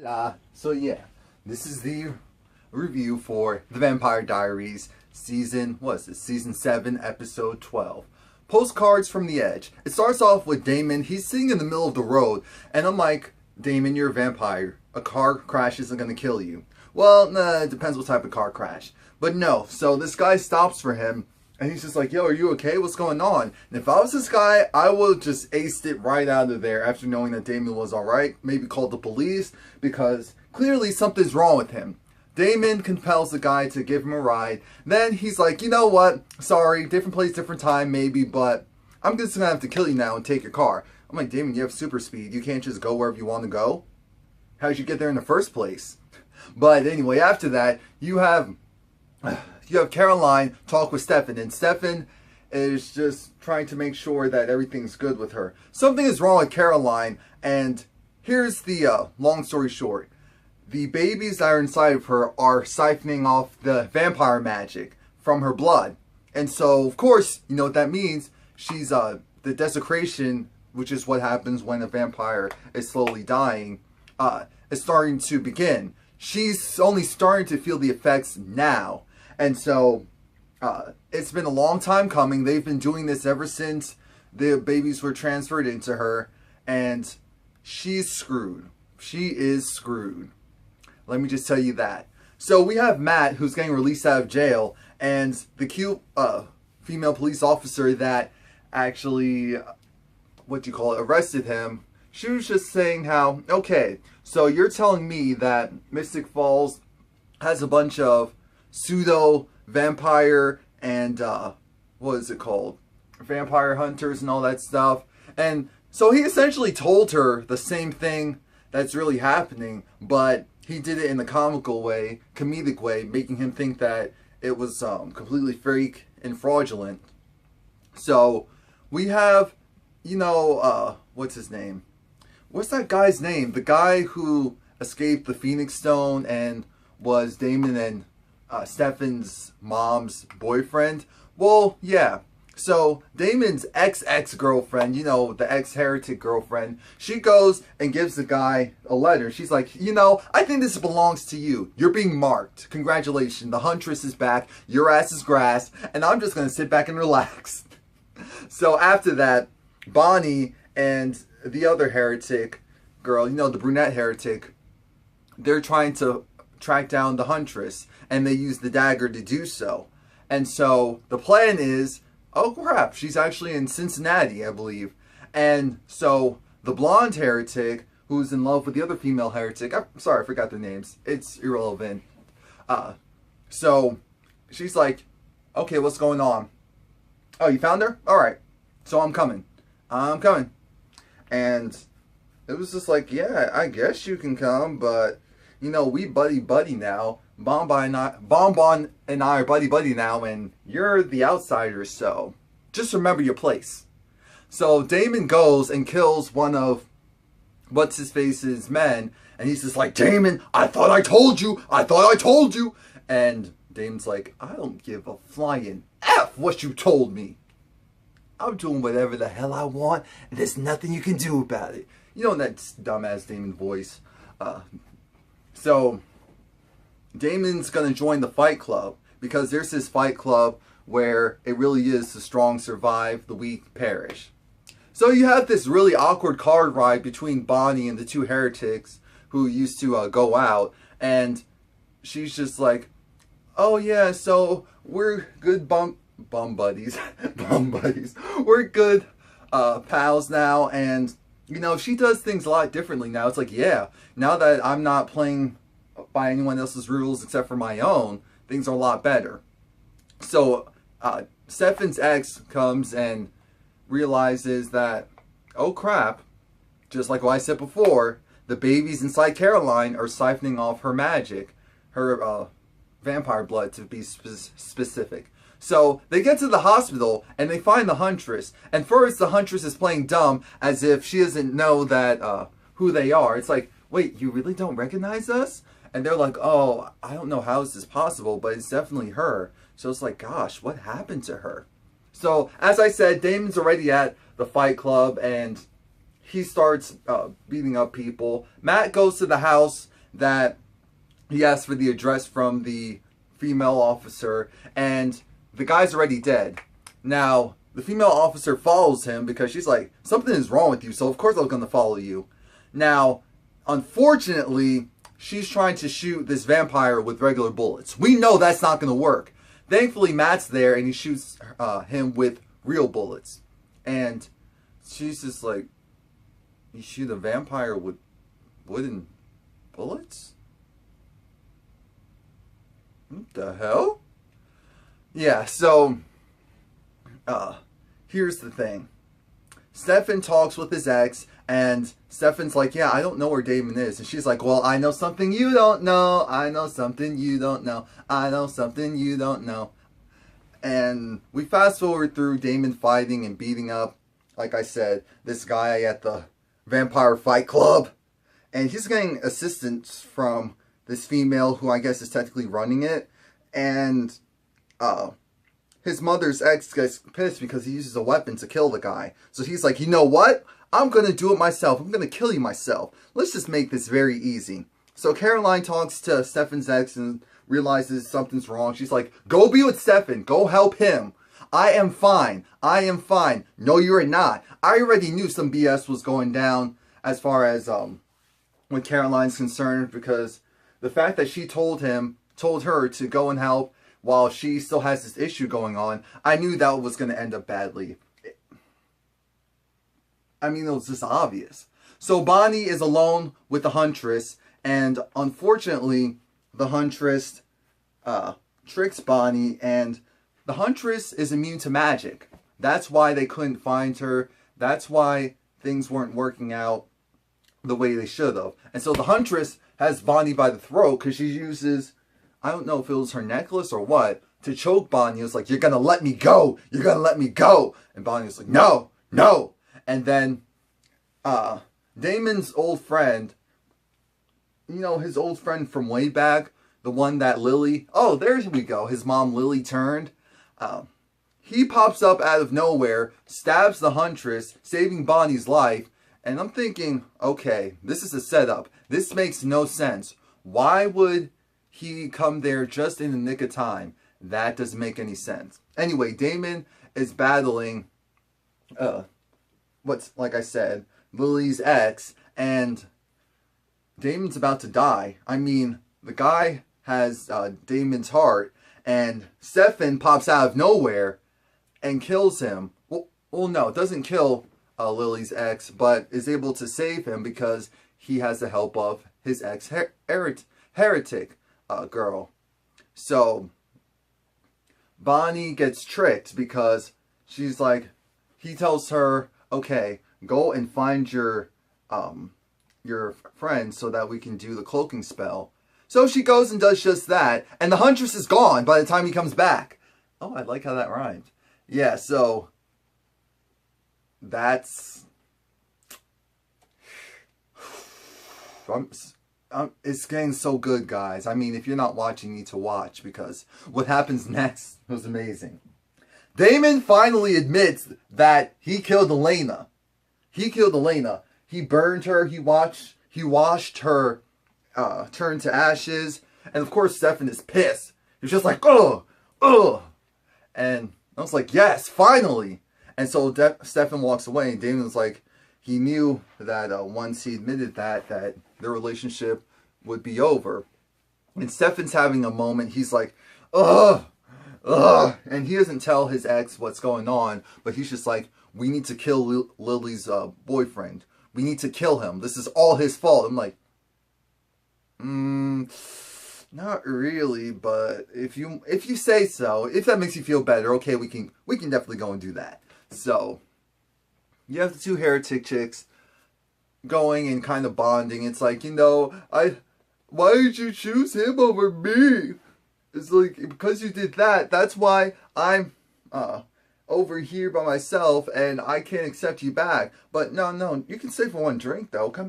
So yeah, this is the review for The Vampire Diaries, Season 7, Episode 12. Postcards from the Edge. It starts off with Damon. He's sitting in the middle of the road, and I'm like, Damon, you're a vampire. A car crash isn't going to kill you. Well, nah, it depends what type of car crash. But no, so this guy stops for him, and he's just like, yo, are you okay? What's going on? And if I was this guy, I would just aced it right out of there after knowing that Damon was alright. Maybe called the police, because clearly something's wrong with him. Damon compels the guy to give him a ride. Then he's like, you know what? Sorry, different place, different time, maybe, but I'm just gonna have to kill you now and take your car. I'm like, Damon, you have super speed. You can't just go wherever you want to go. How'd you get there in the first place? But anyway, after that, you have Caroline talk with Stefan, and Stefan is just trying to make sure that everything's good with her. Something is wrong with Caroline, and here's the long story short. The babies that are inside of her are siphoning off the vampire magic from her blood. And so, of course, you know what that means. She's, the desecration, which is what happens when a vampire is slowly dying, is starting to begin. She's only starting to feel the effects now. And so, it's been a long time coming. They've been doing this ever since the babies were transferred into her. And she's screwed. She is screwed. Let me just tell you that. So we have Matt, who's getting released out of jail, and the cute female police officer that actually, arrested him. She was just saying how, okay, so you're telling me that Mystic Falls has a bunch of pseudo-vampire and, vampire hunters and all that stuff. And so he essentially told her the same thing that's really happening, but he did it in a comedic way, making him think that it was completely fake and fraudulent. So we have, what's his name? What's that guy's name? The guy who escaped the Phoenix Stone and was Damon and Stefan's mom's boyfriend. Well, yeah. So Damon's ex-girlfriend, the ex-heretic girlfriend, she goes and gives the guy a letter. She's like, I think this belongs to you. You're being marked. Congratulations. The huntress is back. Your ass is grass. And I'm just going to sit back and relax. So after that, Bonnie and the other heretic girl, the brunette heretic, they're trying to track down the huntress. And they use the dagger to do so. And so the plan is, oh crap, she's actually in Cincinnati, I believe. And so the blonde heretic, who's in love with the other female heretic, I'm sorry, I forgot their names. It's irrelevant. So she's like, okay, what's going on? Oh, you found her? Alright. So I'm coming. And it was just like, yeah, I guess you can come, but, we buddy now. Bonbon and I are buddy now, and you're the outsider, so just remember your place. So Damon goes and kills one of what's-his-face's men, and he's just like, Damon, I thought I told you! And Damon's like, I don't give a flying F what you told me. I'm doing whatever the hell I want, and there's nothing you can do about it. In that dumbass Damon voice. So Damon's going to join the fight club, because there's this fight club where it really is the strong survive, the weak perish. So you have this really awkward car ride between Bonnie and the two heretics who used to go out, and she's just like, oh yeah, so we're good bum buddies. We're good pals now, and she does things a lot differently now. It's like, yeah, now that I'm not playing by anyone else's rules except for my own, things are a lot better. So Stefan's ex comes and realizes that, oh crap, just like what I said before, the babies inside Caroline are siphoning off her magic, her vampire blood to be specific. So they get to the hospital and they find the huntress, and first the huntress is playing dumb as if she doesn't know that who they are. It's like, wait, you really don't recognize us? And they're like, oh, I don't know how this is possible, but it's definitely her. So it's like, gosh, what happened to her? So, as I said, Damon's already at the fight club, and he starts beating up people. Matt goes to the house that he asks for the address from the female officer, and the guy's already dead. Now, the female officer follows him because she's like, something is wrong with you, so of course I was going to follow you. Now, unfortunately, she's trying to shoot this vampire with regular bullets. We know that's not going to work. Thankfully, Matt's there, and he shoots him with real bullets. And she's just like, you shoot a vampire with wooden bullets? What the hell? Yeah, so, here's the thing. Stefan talks with his ex, and Stefan's like, yeah, I don't know where Damon is. And she's like, well, I know something you don't know. I know something you don't know. I know something you don't know. And we fast forward through Damon fighting and beating up, like I said, this guy at the vampire fight club. And he's getting assistance from this female who I guess is technically running it. And his mother's ex gets pissed because he uses a weapon to kill the guy. So he's like, you know what? I'm going to do it myself. I'm going to kill you myself. Let's just make this very easy. So Caroline talks to Stefan's ex and realizes something's wrong. She's like, go be with Stefan. Go help him. I am fine. I am fine. No, you're not. I already knew some BS was going down as far as when Caroline's concerned, because the fact that she told her to go and help while she still has this issue going on, I knew that was going to end up badly. I mean, it was just obvious. So Bonnie is alone with the Huntress, and unfortunately, the Huntress tricks Bonnie, and the Huntress is immune to magic. That's why they couldn't find her. That's why things weren't working out the way they should have. And so the Huntress has Bonnie by the throat because she uses, I don't know if it was her necklace or what, to choke Bonnie. It was like, you're going to let me go. You're going to let me go. And Bonnie was like, no, no. And then Damon's old friend, you know, his old friend from way back, the one that Lily, oh, there we go, his mom Lily turned. He pops up out of nowhere, stabs the Huntress, saving Bonnie's life. And I'm thinking, okay, this is a setup. This makes no sense. Why would he come there just in the nick of time? That doesn't make any sense. Anyway, Damon is battling, like I said, Lily's ex, and Damon's about to die. I mean, the guy has Damon's heart, and Stefan pops out of nowhere and kills him. Well, no, it doesn't kill Lily's ex, but is able to save him because he has the help of his ex-heretic girl. So Bonnie gets tricked because she's like, he tells her, okay, go and find your friend so that we can do the cloaking spell. So she goes and does just that, and the Huntress is gone by the time he comes back. Oh, I like how that rhymed. Yeah, so that's... it's getting so good, guys. I mean, if you're not watching, you need to watch, because what happens next was amazing. Damon finally admits that he killed Elena. He killed Elena. He burned her. He washed her turn to ashes. And of course, Stefan is pissed. He's just like, ugh, ugh. And I was like, yes, finally. And so Stefan walks away, and Damon's like, he knew that once he admitted that their relationship would be over. And Stefan's having a moment. He's like, ugh, ugh. And he doesn't tell his ex what's going on, but he's just like, we need to kill Lily's boyfriend. We need to kill him. This is all his fault. I'm like, not really, but if you say so, if that makes you feel better, okay, we can definitely go and do that. So you have the two heretic chicks going and kind of bonding. It's like, you know, why did you choose him over me? It's like, because you did that, that's why I'm over here by myself and I can't accept you back. But no, you can stay for one drink though. Come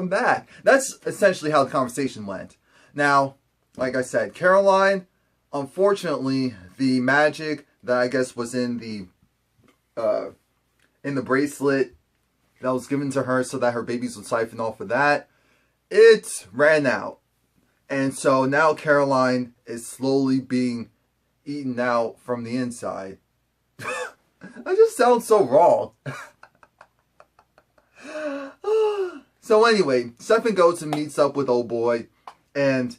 back. That's essentially how the conversation went. Now, like I said, Caroline, unfortunately, the magic that I guess was in the bracelet that was given to her so that her babies would siphon off of that, it ran out. And so now Caroline is slowly being eaten out from the inside. That just sounds so wrong. So anyway, Stefan goes and meets up with old boy, and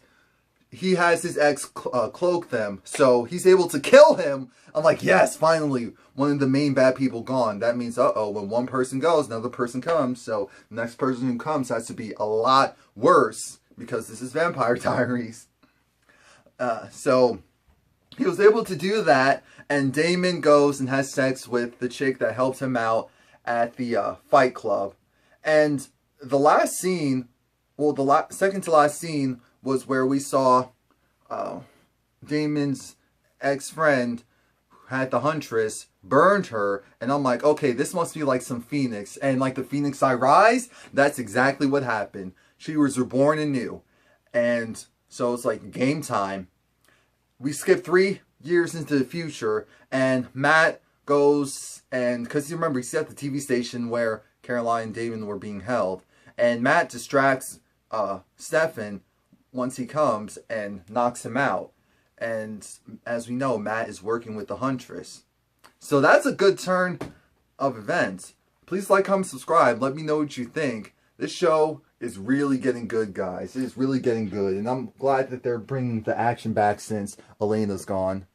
he has his ex cloak them, so he's able to kill him. I'm like, yes, finally, one of the main bad people gone. That means, uh-oh, when one person goes, another person comes, so the next person who comes has to be a lot worse, because this is Vampire Diaries. So he was able to do that, and Damon goes and has sex with the chick that helped him out at the fight club. And the last scene, well, the second to last scene was where we saw Damon's ex-friend had the Huntress, burned her, and I'm like, okay, this must be like some Phoenix. And like the Phoenix I Rise, that's exactly what happened. She was reborn anew. And so it's like game time. We skip 3 years into the future, and Matt goes, and because you remember, he's at the TV station where Caroline and Damon were being held, and Matt distracts Stefan once he comes and knocks him out. And as we know, Matt is working with the Huntress. So that's a good turn of events. Please like, comment, subscribe. Let me know what you think. This show is really getting good, guys. It is really getting good. And I'm glad that they're bringing the action back since Elena's gone.